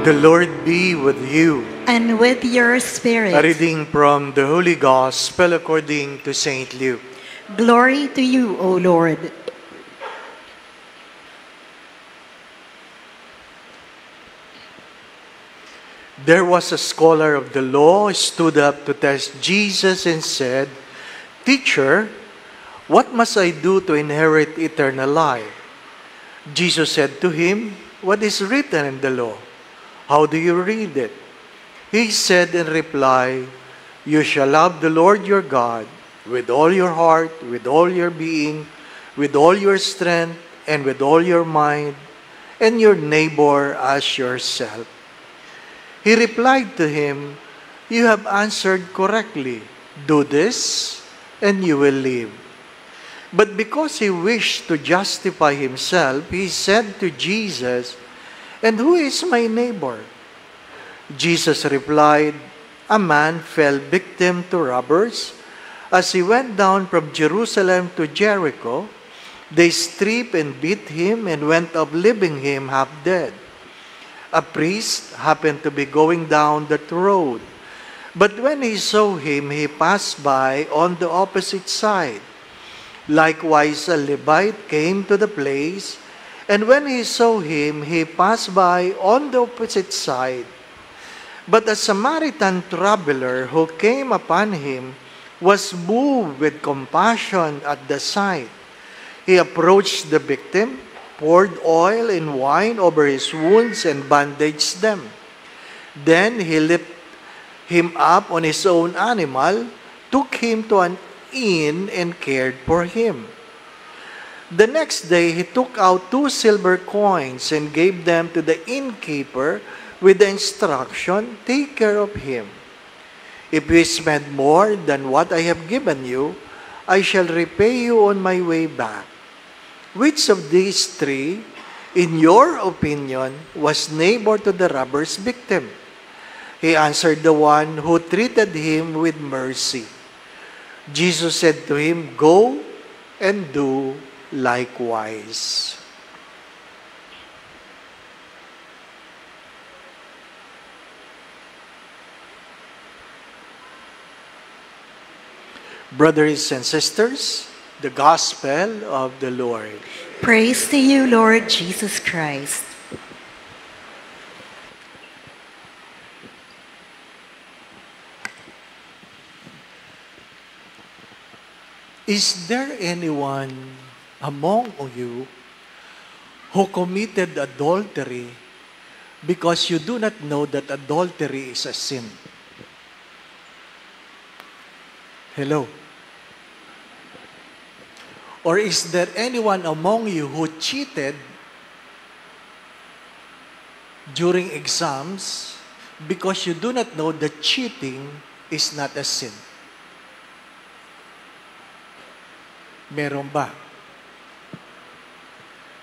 The Lord be with you. And with your spirit. A reading from the Holy Gospel according to Saint Luke. Glory to you, O Lord. There was a scholar of the law who stood up to test Jesus and said, "Teacher, what must I do to inherit eternal life?" Jesus said to him, "What is written in the law? How do you read it?" He said in reply, "You shall love the Lord your God with all your heart, with all your being, with all your strength, and with all your mind, and your neighbor as yourself." He replied to him, "You have answered correctly. Do this, and you will live." But because he wished to justify himself, he said to Jesus, "And who is my neighbor?" Jesus replied, "A man fell victim to robbers. As he went down from Jerusalem to Jericho, they stripped and beat him and went off leaving him half dead. A priest happened to be going down that road, but when he saw him, he passed by on the opposite side. Likewise, a Levite came to the place, and when he saw him, he passed by on the opposite side. But a Samaritan traveler who came upon him was moved with compassion at the sight. He approached the victim, poured oil and wine over his wounds, and bandaged them. Then he lifted him up on his own animal, took him to an inn, and cared for him. The next day he took out 2 silver coins and gave them to the innkeeper with the instruction, "Take care of him. If you spend more than what I have given you, I shall repay you on my way back." Which of these 3, in your opinion, was neighbor to the robber's victim? He answered, "The one who treated him with mercy." Jesus said to him, "Go and do likewise." Brothers and sisters, the Gospel of the Lord. Praise to you, Lord Jesus Christ. Is there anyone among you who committed adultery because you do not know that adultery is a sin? Hello? Or is there anyone among you who cheated during exams because you do not know that cheating is not a sin? Meron ba?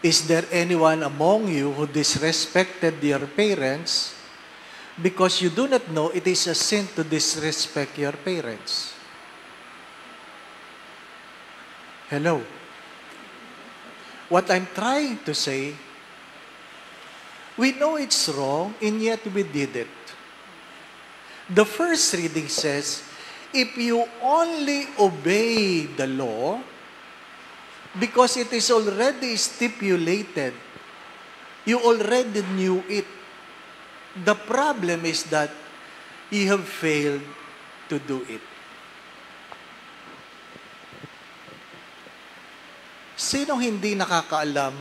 Is there anyone among you who disrespected your parents because you do not know it is a sin to disrespect your parents? Hello? What I'm trying to say, we know it's wrong and yet we did it. The first reading says, if you only obey the law, because it is already stipulated, you already knew it. The problem is that you have failed to do it. Sinong hindi nakakaalam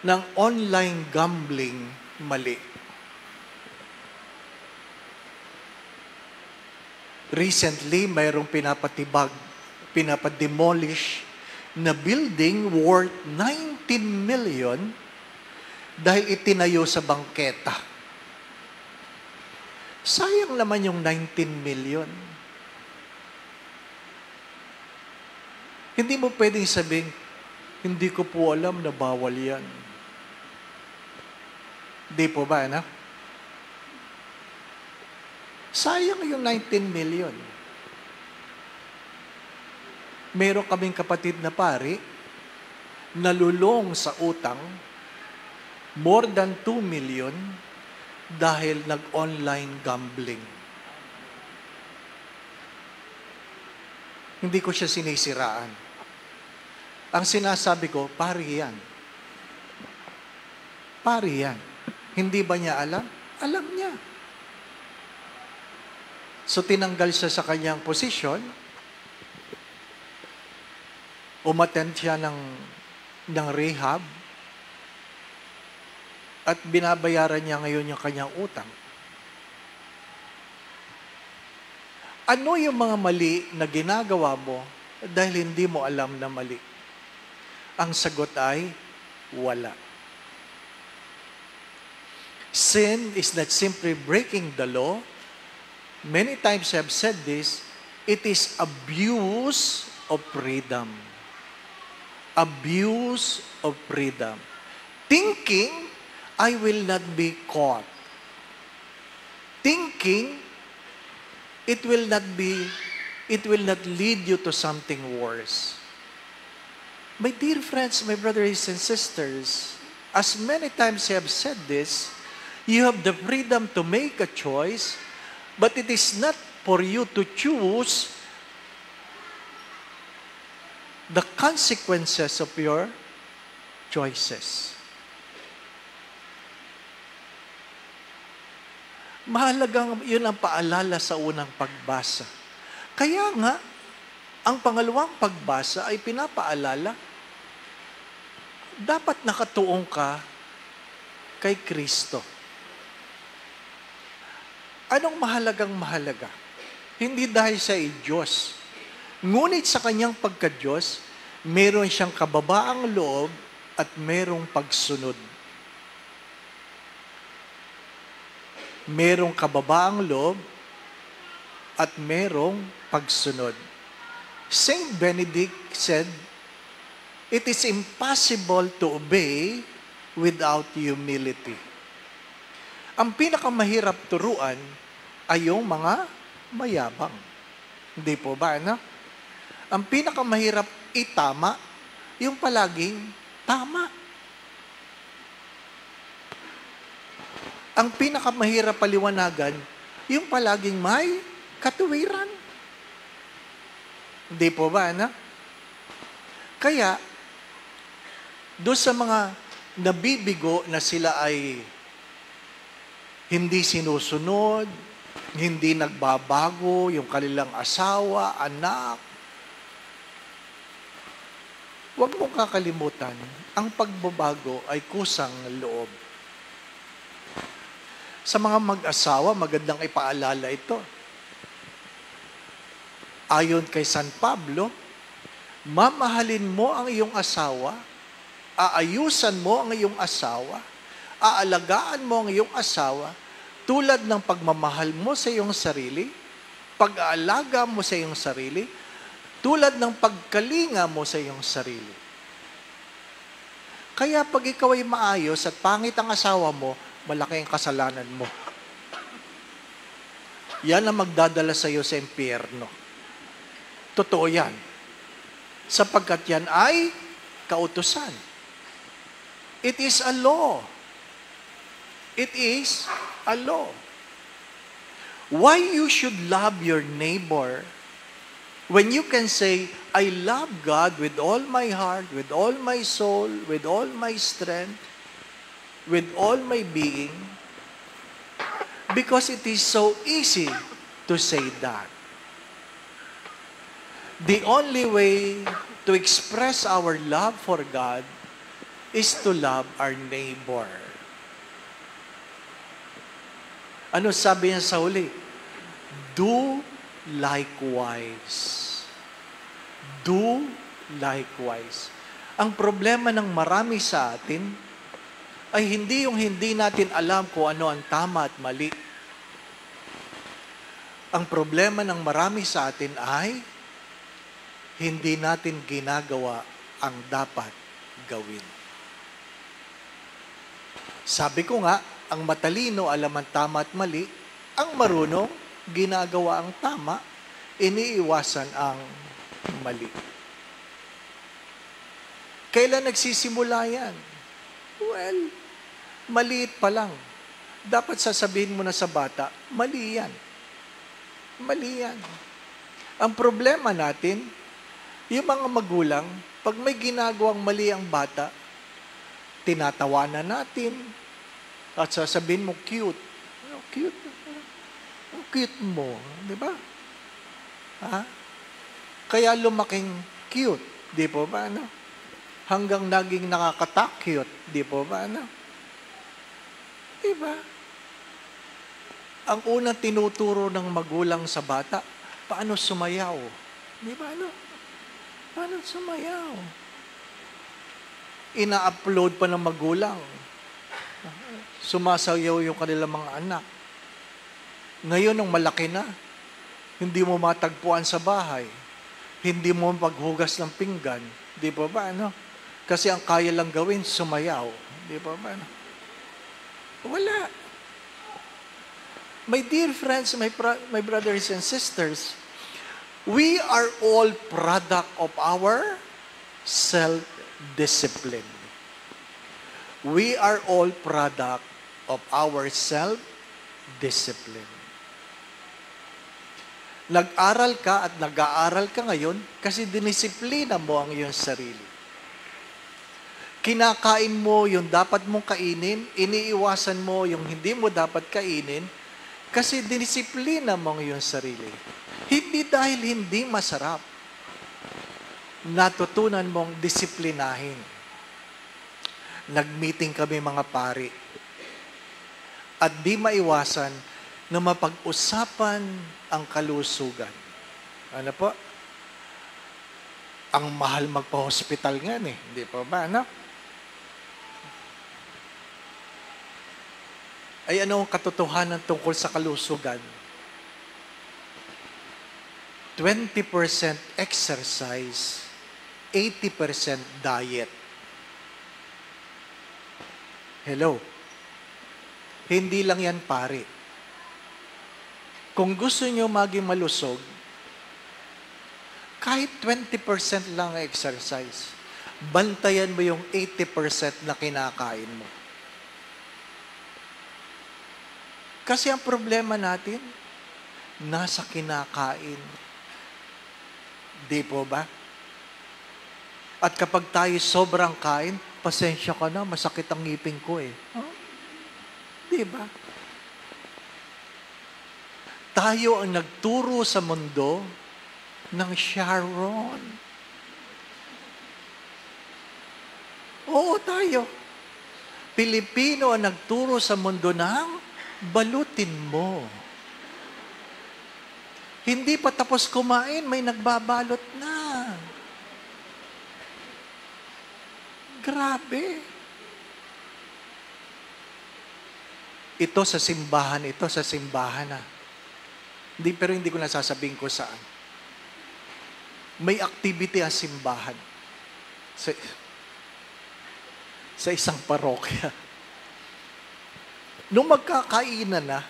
ng online gambling mali? Recently, mayroong pinapademolish na building worth 19 million dahil itinayo sa bangketa. Sayang naman yung 19 million. Hindi mo pwedeng sabihin, hindi ko po alam na bawal yan. Di po ba, anak? Sayang yung 19 million. Meron kaming kapatid na pari, nalulong sa utang, more than 2 million, dahil nag-online gambling. Hindi ko siya sinisiraan. Ang sinasabi ko, pari yan. Pari yan. Hindi ba niya alam? Alam niya. So tinanggal siya sa kanyang posisyon, umattend siya ng rehab, at binabayaran niya ngayon yung kanyang utang. Ano yung mga mali na ginagawa mo dahil hindi mo alam na mali? Ang sagot ay, wala. Sin is not simply breaking the law. Many times I have said this, it is abuse of freedom. Abuse of freedom. Thinking, I will not be caught. Thinking, it will not lead you to something worse. My dear friends, my brothers and sisters, as many times I have said this, you have the freedom to make a choice, but it is not for you to choose the consequences of your choices. Mahalagang yun ang paalala sa unang pagbasa. Kaya nga, ang pangalawang pagbasa ay pinapaalala, dapat nakatuong ka kay Kristo. Anong mahalagang mahalaga? Hindi dahil siya ay Diyos. Ngunit sa kanyang pagka-Diyos, meron siyang kababaang loob at merong pagsunod. Merong kababaang loob at merong pagsunod. Saint Benedict said, it is impossible to obey without humility. Ang pinakamahirap turuan ay yung mga mayabang. Hindi po ba, ano? Ang pinakamahirap itama, yung palaging tama. Ang pinakamahirap paliwanagan, yung palaging may katuwiran. Hindi po ba, ano? Kaya, doon sa mga nabibigo na sila ay hindi sinusunod, hindi nagbabago yung kanilang asawa, anak, huwag mong kakalimutan, ang pagbabago ay kusang loob. Sa mga mag-asawa, magandang ipaalala ito. Ayon kay San Pablo, mamahalin mo ang iyong asawa, aayusan mo ang iyong asawa, aalagaan mo ang iyong asawa, tulad ng pagmamahal mo sa iyong sarili, pag-aalaga mo sa iyong sarili, tulad ng pagkalinga mo sa iyong sarili. Kaya pag ikaw ay maayos at pangit ang asawa mo, malaki ang kasalanan mo. Yan ang magdadala sa iyo sa impyerno. Totoo yan. Sapagkat yan ay kautusan. It is a law. It is a law. Why you should love your neighbor when you can say, I love God with all my heart, with all my soul, with all my strength, with all my being, because it is so easy to say that. The only way to express our love for God is to love our neighbor. Ano sabi niya sa huli? Do likewise. Do likewise. Ang problema ng marami sa atin ay hindi yung hindi natin alam kung ano ang tama at mali. Ang problema ng marami sa atin ay hindi natin ginagawa ang dapat gawin. Sabi ko nga, ang matalino alam ang tama at mali, ang marunong ginagawa ang tama, iniiwasan ang mali. Kailan nagsisimula yan? Well, maliit pa lang. dapat sasabihin mo na sa bata, mali yan. Mali yan. Ang problema natin, yung mga magulang, pag may ginagawang mali ang bata, tinatawanan natin, at sasabihin mo, cute. Cute. Ang cute mo. Di ba? Ha? Kaya lumaking cute. Di po ba? Ano? Hanggang naging nakakatak-cute. Di po ba? Ano? Di ba? Ang unang tinuturo ng magulang sa bata, paano sumayaw? Di ba? Ano? Paano sumayaw? Ina-upload pa ng magulang. Sumasayaw yung kanilang mga anak. Ngayon, nung malaki na, hindi mo matagpuan sa bahay. Hindi mo paghugas ng pinggan. Di ba ba, ano? Kasi ang kaya lang gawin, sumayaw. Di ba ba, ano? Wala. My dear friends, my brothers and sisters, we are all product of our self-discipline. We are all product of our self-discipline. Nag-aral ka at nag-aaral ka ngayon kasi dinisiplina mo ang iyong sarili. Kinakain mo yung dapat mong kainin, iniiwasan mo yung hindi mo dapat kainin kasi dinisiplina mo ang iyong sarili. Hindi dahil hindi masarap. Natutunan mong disiplinahin. Nag-meeting kami mga pari. At di maiwasan na mapag-usapan ang kalusugan. Ano po? Ang mahal magpa-hospital nga eh. Hindi pa ba, ano? Ay ano ang katotohanan tungkol sa kalusugan? 20% exercise, 80% diet. Hello? Hindi lang yan, pare. Kung gusto nyo maging malusog, kahit 20% lang exercise, bantayan mo yung 80% na kinakain mo. Kasi ang problema natin, nasa kinakain. Di po ba? At kapag tayo sobrang kain, pasensya ka na, masakit ang ngipin ko eh. Huh? Di ba? Tayo ang nagturo sa mundo ng Sharon. Oo, tayo. Pilipino ang nagturo sa mundo ng balutin mo. Hindi pa tapos kumain, may nagbabalot na. Grabe. Ito sa simbahan na. Pero hindi ko nasasabihin ko saan. May activity ang simbahan sa isang parokya. Nung magkakainan na,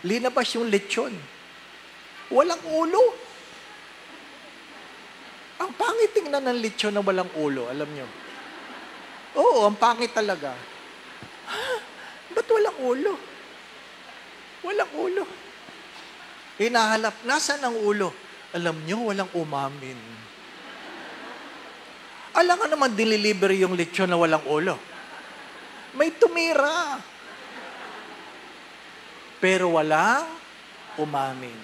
linabas yung lechon. Walang ulo. Ang pangit tingnan ng lechon na walang ulo, alam nyo. Oo, ang pangit talaga. Ba't walang ulo? Walang ulo. Hinahalap, nasaan ang ulo? Alam nyo, walang umamin. Alam nga naman, diniliver yung lechon na walang ulo. May tumira. Pero walang umamin.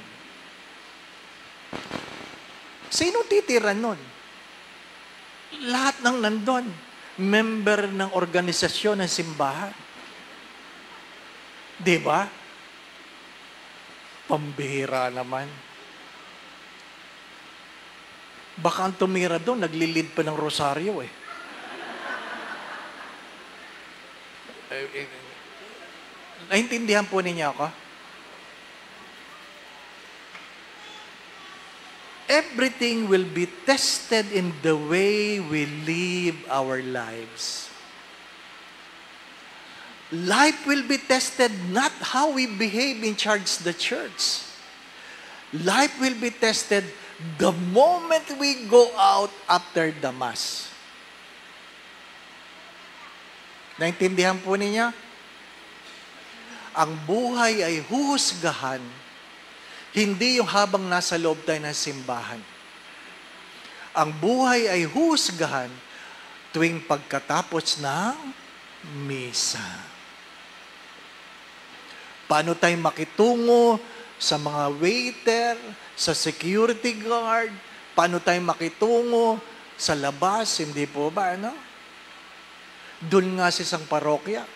Sino titira nun? Lahat ng nandun. Member ng organisasyon ng simbahan. Diba? Pambihira naman. Baka ang tumira doon, naglilid pa ng rosaryo eh. Naintindihan po ninyo ako? Everything will be tested in the way we live our lives. Life will be tested not how we behave in charge the church. Life will be tested the moment we go out after the Mass. Naintindihan po ninyo? ang buhay ay huhusgahan, hindi yung habang nasa loob tayo ng simbahan. Ang buhay ay huhusgahan tuwing pagkatapos ng misa. Paano tayo makitungo sa mga waiter, sa security guard, paano tayo makitungo sa labas, hindi po ba, ano? Doon nga sa isang parokya.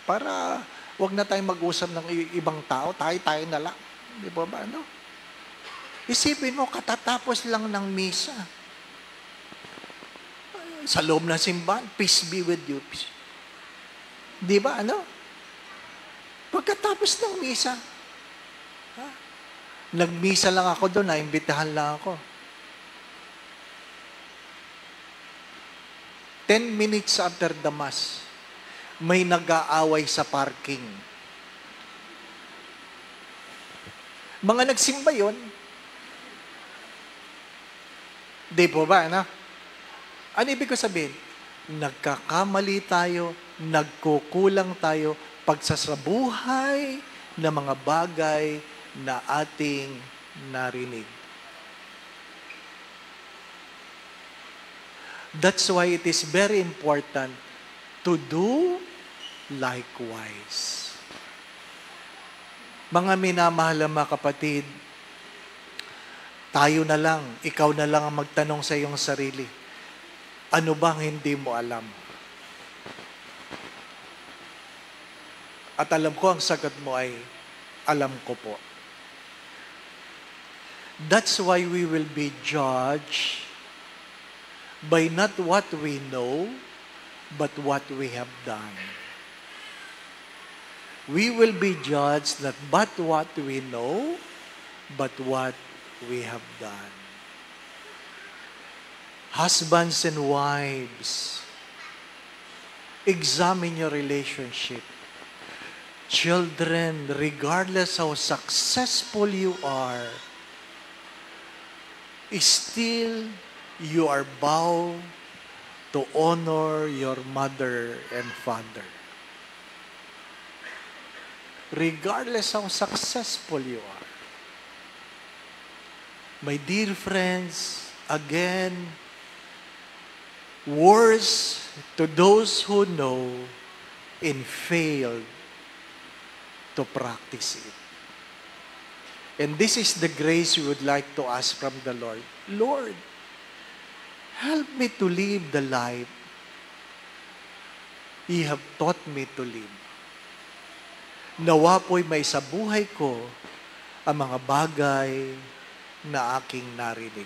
Para wag na tayong mag-usap ng ibang tao, tayo na lang. Hindi po ba, ano? Isipin mo, katatapos lang ng misa. Sa loob ng simbahan, peace be with you. Di ba, ano? Pagkatapos ng misa, nagmisa lang ako doon, naimbitahan lang ako. 10 minutes after the mass, may nag-aaway sa parking. Mga nagsimba yun. Di po ba, ano? Ano ibig ko sabihin? Nagkakamali tayo, nagkukulang tayo, pagsasabuhay ng mga bagay na ating narinig. That's why it is very important to do likewise. Mga minamahal na mga kapatid, tayo na lang, ikaw na lang ang magtanong sa iyong sarili, ano bang hindi mo alam? At alam ko ang sagot mo ay, alam ko po. That's why we will be judged by not what we know, but what we have done. We will be judged not but what we know, but what we have done. Husbands and wives, examine your relationship. Children, regardless how successful you are, still you are bound to honor your mother and father. Regardless how successful you are. My dear friends, again, worse to those who know and failed to practice it. And this is the grace we would like to ask from the Lord. Lord, help me to live the life You have taught me to live. Nawa po'y may sa buhay ko ang mga bagay na aking narinig.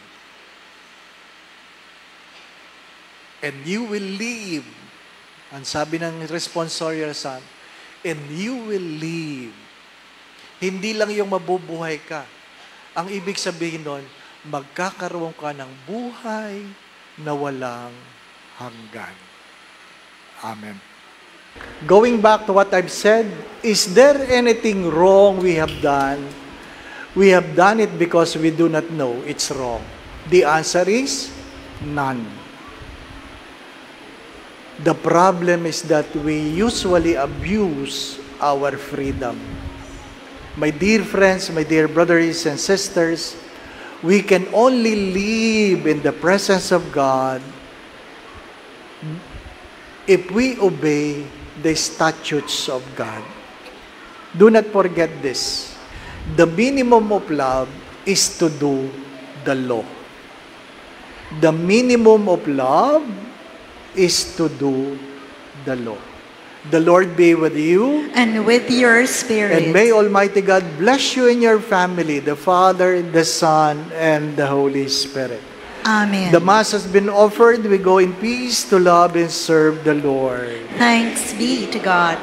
And you will live. Ang sabi ng responsorial son, and you will live. Hindi lang yung mabubuhay ka. Ang ibig sabihin nun, magkakaroon ka ng buhay na walang hanggan. Amen. Going back to what I've said, is there anything wrong we have done? We have done it because we do not know it's wrong. The answer is none. The problem is that we usually abuse our freedom. My dear friends, my dear brothers and sisters, we can only live in the presence of God if we obey the statutes of God. Do not forget this. The minimum of love is to do the law. The minimum of love is to do the law. The Lord be with you. And with your spirit. And may Almighty God bless you and your family, the Father, the Son, and the Holy Spirit. Amen. The Mass has been offered. We go in peace to love and serve the Lord. Thanks be to God.